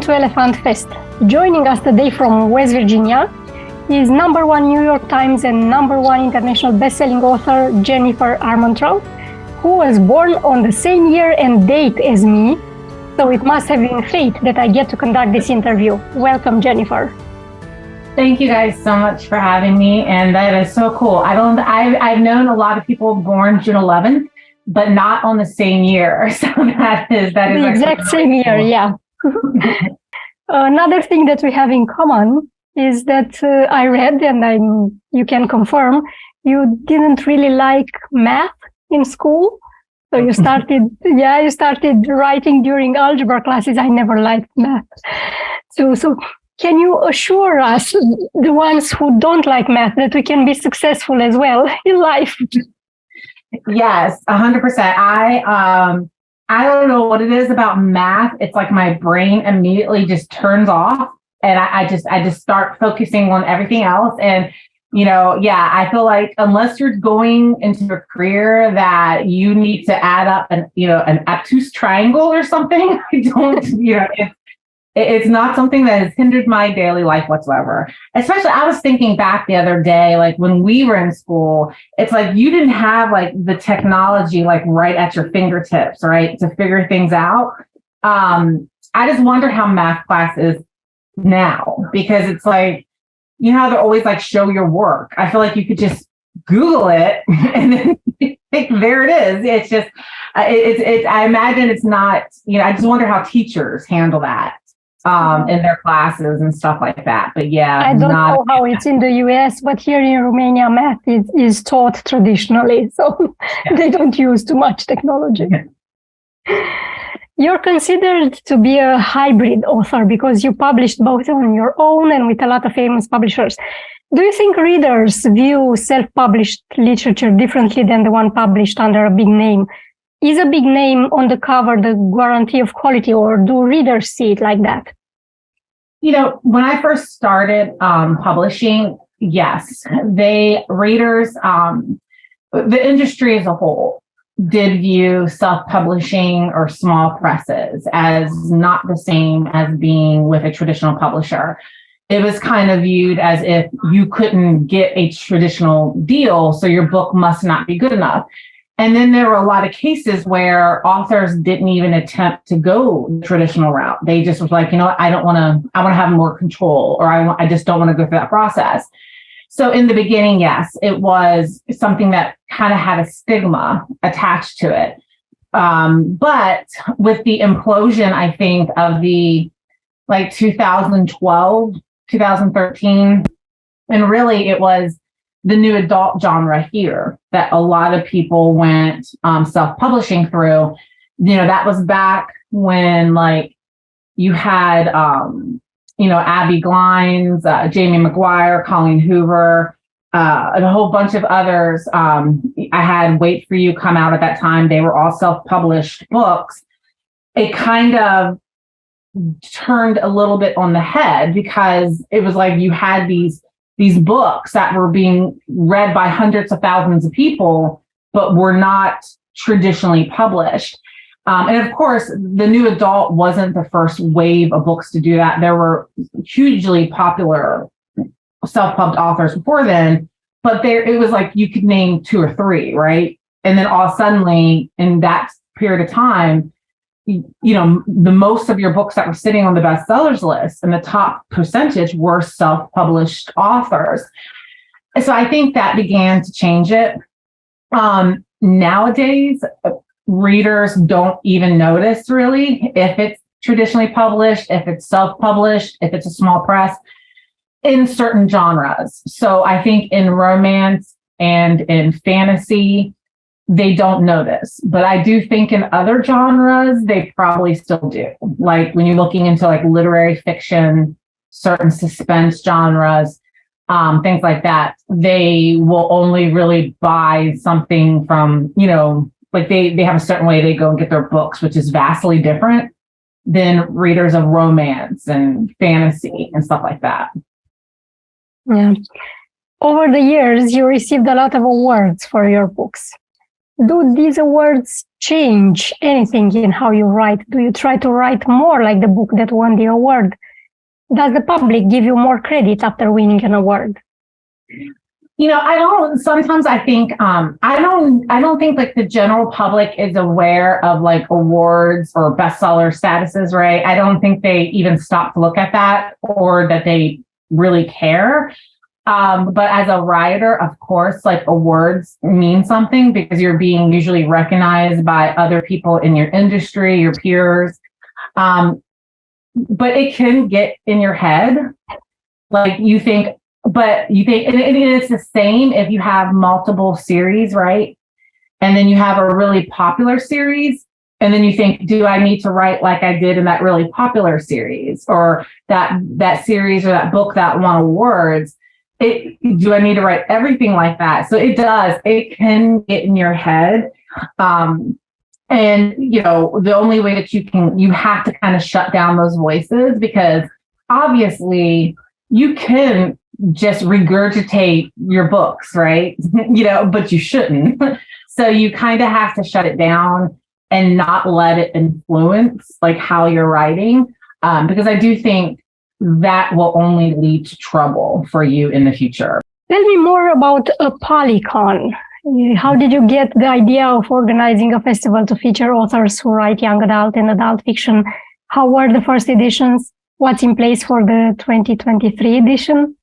Welcome to Elephant Fest. Joining us today from West Virginia is #1 New York Times and #1 international best-selling author Jennifer Armentrout, who was born on the same year and date as me. So it must have been fate that I get to conduct this interview. Welcome, Jennifer. Thank you guys so much for having me, and that is so cool. I've known a lot of people born June 11th, but not on the same year. So that is the exact same year, cool. Yeah. Another thing that we have in common is that I read, and you can confirm, you didn't really like math in school. So you started writing during algebra classes. I never liked math. So can you assure us, the ones who don't like math, that we can be successful as well in life? Yes, 100%. I don't know what it is about math. It's like my brain immediately just turns off, and I just start focusing on everything else. And I feel like unless you're going into a career that you need to add up an obtuse triangle or something, it's not something that has hindered my daily life whatsoever. Especially, I was thinking back the other day, like when we were in school, it's like you didn't have like the technology like right at your fingertips, right, to figure things out. I just wonder how math class is now, because it's like, how they always like show your work. I feel like you could just Google it and then there it is. It's just, I imagine it's not, I just wonder how teachers handle that in their classes and stuff like that. But yeah, I don't know how it's in the US, but here in Romania, math is taught traditionally. So They don't use too much technology. Yeah. You're considered to be a hybrid author because you published both on your own and with a lot of famous publishers. Do you think readers view self-published literature differently than the one published under a big name? Is a big name on the cover the guarantee of quality, or do readers see it like that? When I first started publishing, yes, readers, the industry as a whole did view self-publishing or small presses as not the same as being with a traditional publisher. It was kind of viewed as if you couldn't get a traditional deal, so your book must not be good enough. And then there were a lot of cases where authors didn't even attempt to go the traditional route. They just was like, I want to have more control, or I just don't want to go through that process. So in the beginning, yes, it was something that kind of had a stigma attached to it. But with the implosion, I think, of the 2012, 2013, and really it was the new adult genre here that a lot of people went self-publishing through. That was back when you had Abby Glines, Jamie McGuire, Colleen Hoover, and a whole bunch of others. I had Wait For You come out at that time. They were all self-published books. It kind of turned a little bit on the head, because it was like you had these books that were being read by hundreds of thousands of people, but were not traditionally published. And of course, the new adult wasn't the first wave of books to do that. There were hugely popular self-published authors before then, but it was like you could name 2 or 3, right? And then all suddenly, in that period of time, the most of your books that were sitting on the bestsellers list and the top percentage were self-published authors. So I think that began to change it. Nowadays, readers don't even notice really if it's traditionally published, if it's self-published, if it's a small press, in certain genres. So I think in romance and in fantasy, they don't notice. But I do think in other genres, they probably still do. Like when you're looking into literary fiction, certain suspense genres, things like that, they will only really buy something from, they have a certain way they go and get their books, which is vastly different than readers of romance and fantasy and stuff like that. Yeah. Over the years, you received a lot of awards for your books. do these awards change anything in how you write? Do you try to write more like the book that won the award? Does the public give you more credit after winning an award? I don't, sometimes I think, I don't think like the general public is aware of like awards or bestseller statuses, right? I don't think they even stop to look at that or that they really care. But as a writer, of course, like awards mean something because you're being usually recognized by other people in your industry, your peers. But it can get in your head. Like and it's the same if you have multiple series, right? And then you have a really popular series. And then you think, do I need to write like I did in that really popular series or that series or that book that won awards? Do I need to write everything like that? So it does. It can get in your head. And, the only way that you have to kind of shut down those voices because obviously you can just regurgitate your books, right? But you shouldn't. So you kind of have to shut it down and not let it influence like how you're writing. Because I do think that will only lead to trouble for you in the future. Tell me more about a Polycon. How did you get the idea of organizing a festival to feature authors who write young adult and adult fiction? How were the first editions? What's in place for the 2023 edition?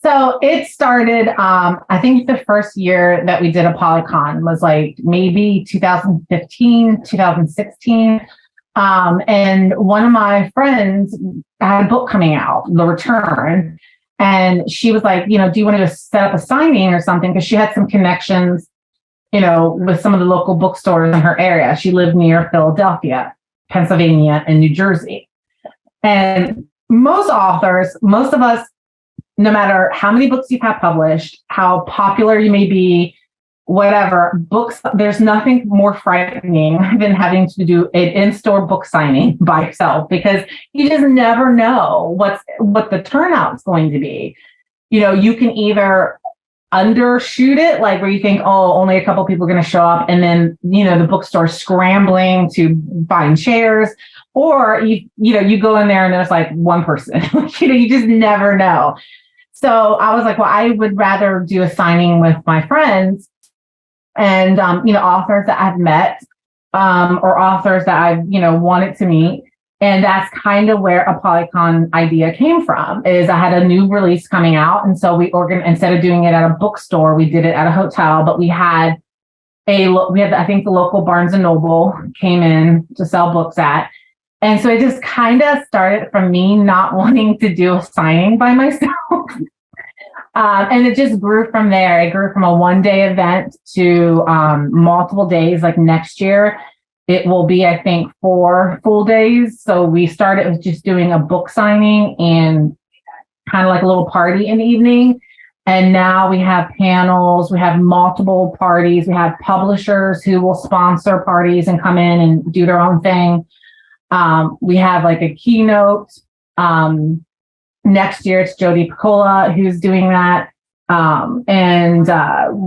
So it started, I think the first year that we did a Polycon was like maybe 2015, 2016. And one of my friends had a book coming out, The Return. And she was like, do you want to set up a signing or something? Because she had some connections, with some of the local bookstores in her area. She lived near Philadelphia, Pennsylvania, and New Jersey. And most of us, no matter how many books you've had published, how popular you may be, whatever, books, there's nothing more frightening than having to do an in-store book signing by yourself because you just never know what the turnout's going to be. You can either undershoot it, like where you think, oh, only a couple people are going to show up, and then, the bookstore scrambling to find chairs, or you go in there and there's like one person, you just never know. So I was like, well, I would rather do a signing with my friends and, authors that I've met, or authors that I've, wanted to meet. And that's kind of where a Polycon idea came from, is I had a new release coming out. And so instead of doing it at a bookstore, we did it at a hotel, but we had, I think the local Barnes and Noble came in to sell books at. And so it just kind of started from me not wanting to do a signing by myself. And it just grew from there. It grew from a one-day event to multiple days. Like next year, it will be, I think, 4 full days. So we started with just doing a book signing and kind of like a little party in the evening. And now we have panels, we have multiple parties, we have publishers who will sponsor parties and come in and do their own thing. We have like a keynote. Next year, it's Jodi Picola who's doing that.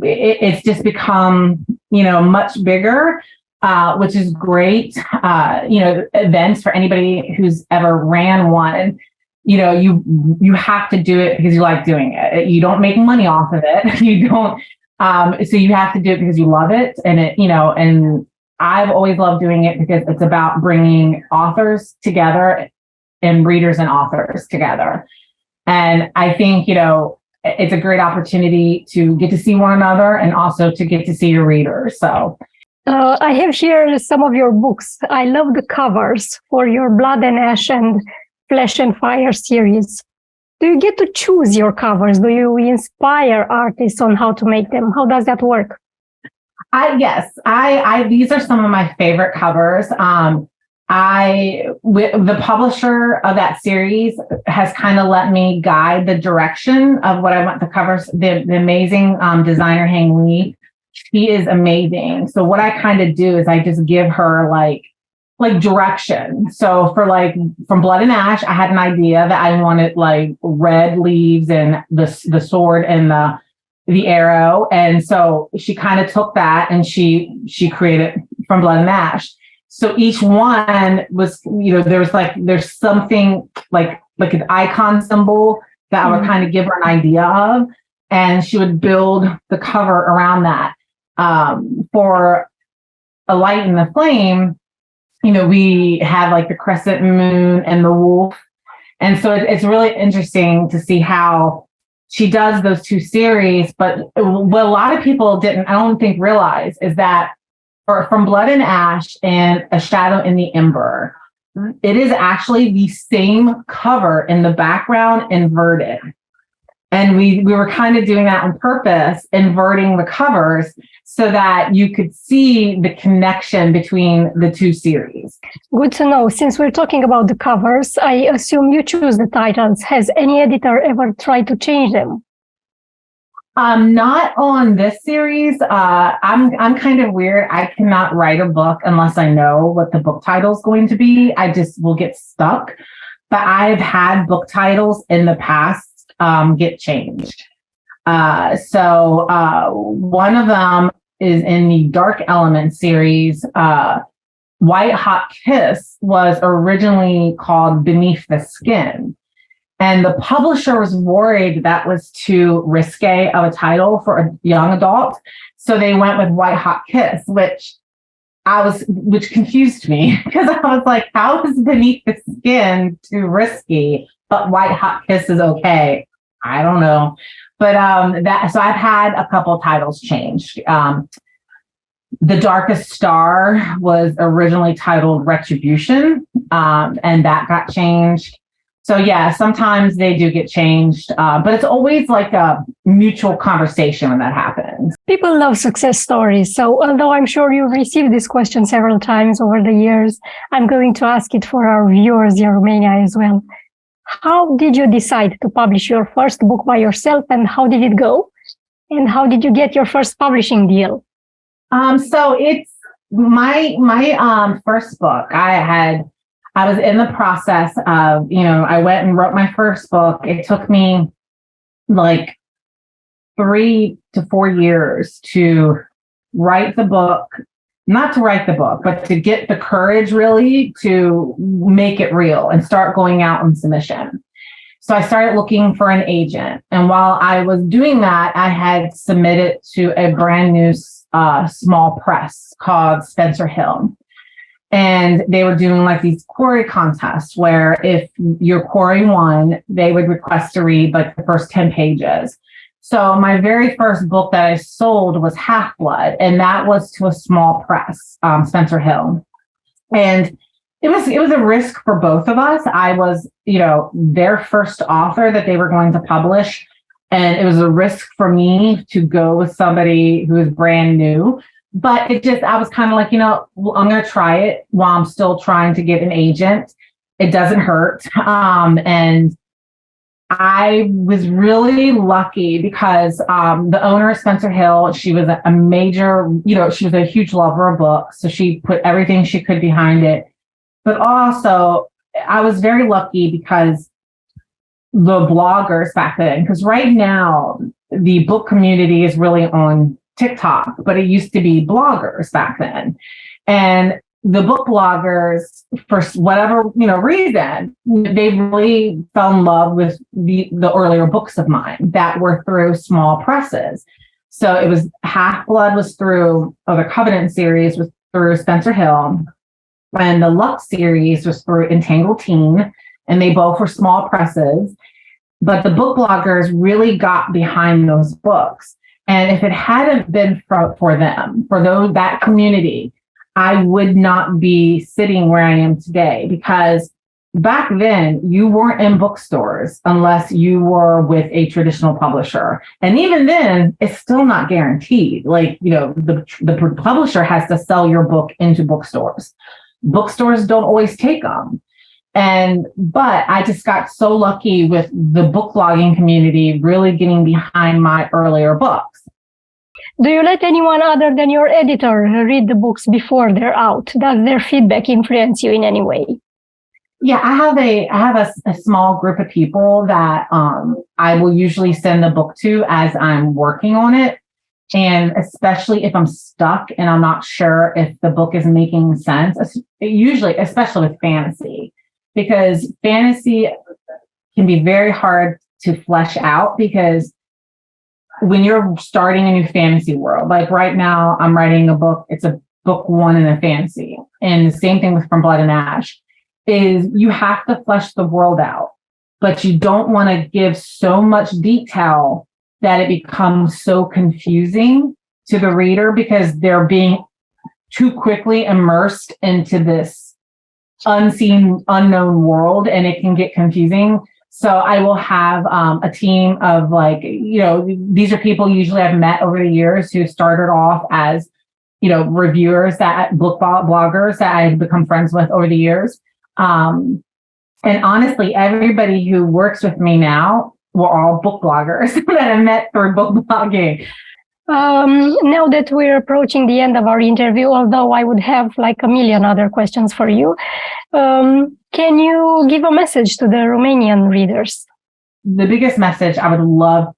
It's just become, much bigger, which is great. Events for anybody who's ever ran one, you have to do it because you like doing it. You don't make money off of it. You don't. So you have to do it because you love it. And and I've always loved doing it because it's about bringing authors together and readers and authors together. And I think, it's a great opportunity to get to see one another and also to get to see your readers. So I have shared some of your books. I love the covers for your Blood and Ash and Flesh and Fire series. Do you get to choose your covers? Do you inspire artists on how to make them? How does that work? Yes, these are some of my favorite covers. The publisher of that series has kind of let me guide the direction of what I want the covers. The amazing designer Hang Lee, she is amazing. So what I kind of do is I just give her like direction. So for from Blood and Ash, I had an idea that I wanted like red leaves and the sword and the arrow. And so she kind of took that and she created From Blood and Ash. So each one was, there's something like an icon symbol that I would kind of give her an idea of. And she would build the cover around that. For A Light in the Flame, we had like the crescent moon and the wolf. And so it's really interesting to see how she does those two series. But what a lot of people I don't think realize is that From Blood and Ash and A Shadow in the Ember, it is actually the same cover in the background inverted. And we were kind of doing that on purpose, inverting the covers so that you could see the connection between the two series. Good to know. Since we're talking about the covers, I assume you choose the titles. Has any editor ever tried to change them? Not on this series. I'm kind of weird. I cannot write a book unless I know what the book title is going to be. I just will get stuck. But I've had book titles in the past get changed. So one of them is in the Dark Element series. White Hot Kiss was originally called Beneath the Skin. And the publisher was worried that was too risque of a title for a young adult. So they went with White Hot Kiss, which confused me because I was like, how is Beneath the Skin too risky, but White Hot Kiss is okay? I don't know. But so I've had a couple titles changed. The Darkest Star was originally titled Retribution, and that got changed. So yeah, sometimes they do get changed, but it's always like a mutual conversation when that happens. People love success stories. So although I'm sure you've received this question several times over the years, I'm going to ask it for our viewers in Romania as well. How did you decide to publish your first book by yourself, and how did it go? And how did you get your first publishing deal? So it's my first book. I was in the process of, I went and wrote my first book. It took me like 3 to 4 years to write the book, not to write the book, but to get the courage really to make it real and start going out on submission. So I started looking for an agent. And while I was doing that, I had submitted to a brand new small press called Spencer Hill. And they were doing like these query contests where if your query won, they would request to read like the first 10 pages. So my very first book that I sold was Half-Blood, and that was to a small press, Spencer Hill. And it was a risk for both of us. I was, their first author that they were going to publish. And it was a risk for me to go with somebody who is brand new. But I was kind of like, I'm going to try it while I'm still trying to get an agent. It doesn't hurt. And I was really lucky because the owner of Spencer Hill, she was a major, she was a huge lover of books. So she put everything she could behind it. But also, I was very lucky because the bloggers back then, because right now, the book community is really on TikTok, but it used to be bloggers back then. And the book bloggers, for whatever reason, they really fell in love with the earlier books of mine that were through small presses. So it was Half-Blood was through, the Covenant series was through Spencer Hill, and the Luck series was through Entangled Teen, and they both were small presses. But the book bloggers really got behind those books. And if it hadn't been for them, for that community, I would not be sitting where I am today, because back then you weren't in bookstores unless you were with a traditional publisher. And even then, it's still not guaranteed. Like, the publisher has to sell your book into bookstores. Bookstores don't always take them. But I just got so lucky with the book blogging community really getting behind my earlier books. Do you let anyone other than your editor read the books before they're out? Does their feedback influence you in any way? Yeah, I have a small group of people that I will usually send the book to as I'm working on it. And especially if I'm stuck and I'm not sure if the book is making sense, usually, especially with fantasy, because fantasy can be very hard to flesh out, because when you're starting a new fantasy world, like right now I'm writing a book, it's a book 1 in a fantasy. And the same thing with From Blood and Ash, is you have to flesh the world out, but you don't want to give so much detail that it becomes so confusing to the reader, because they're being too quickly immersed into this unseen, unknown world, and it can get confusing. So I will have a team of, like, these are people usually I've met over the years who started off as, reviewers, that book bloggers that I've become friends with over the years. And honestly, everybody who works with me now were all book bloggers that I met through book blogging. Now that we're approaching the end of our interview, although I would have like a million other questions for you, can you give a message to the Romanian readers? The biggest message I would love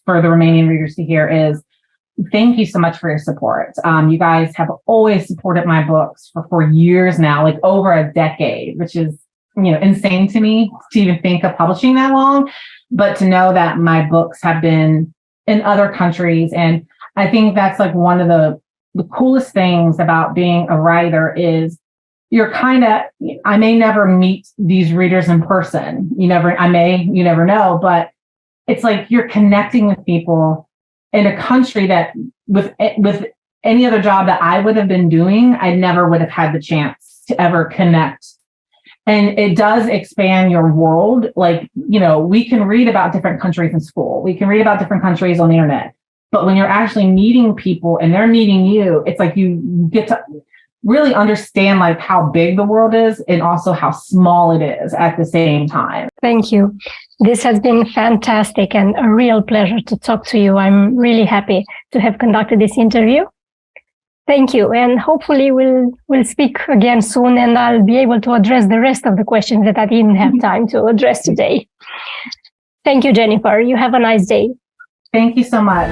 for the Romanian readers to hear is, thank you so much for your support. You guys have always supported my books for years now, like over a decade, which is, insane to me to even think of publishing that long. But to know that my books have been in other countries. And I think that's like one of the coolest things about being a writer is I may never meet these readers in person. You never know, but it's like you're connecting with people in a country that with any other job that I would have been doing, I never would have had the chance to ever connect. And it does expand your world. Like, we can read about different countries in school. We can read about different countries on the internet. But when you're actually meeting people and they're meeting you, it's like you get to really understand like how big the world is and also how small it is at the same time. Thank you. This has been fantastic and a real pleasure to talk to you. I'm really happy to have conducted this interview. Thank you. And hopefully we'll speak again soon, and I'll be able to address the rest of the questions that I didn't have time to address today. Thank you, Jennifer. You have a nice day. Thank you so much.